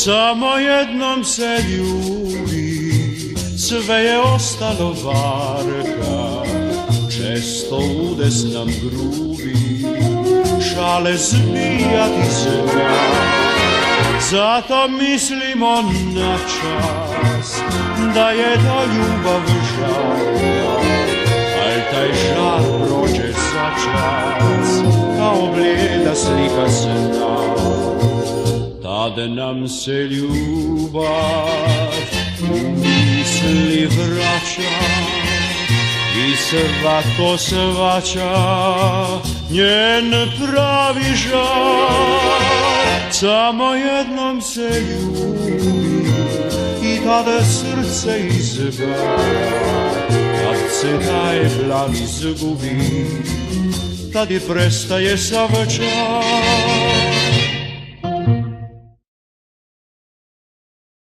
Samo jednom se ljubi, sve je ostalo varka. Često udes nam grubi, šale zbijati zna. Zato mislimo na čas, da je ta ljubav žarka. Al taj žar prođe za čas, kao blijeda slika sna. Tad nam se ljubav u misli vraća i svako shvaća njen pravi žar. Samo jednom se ljubi i tada srce izgara. Kad se taj plan izgubi, tad i prestaje sav čar.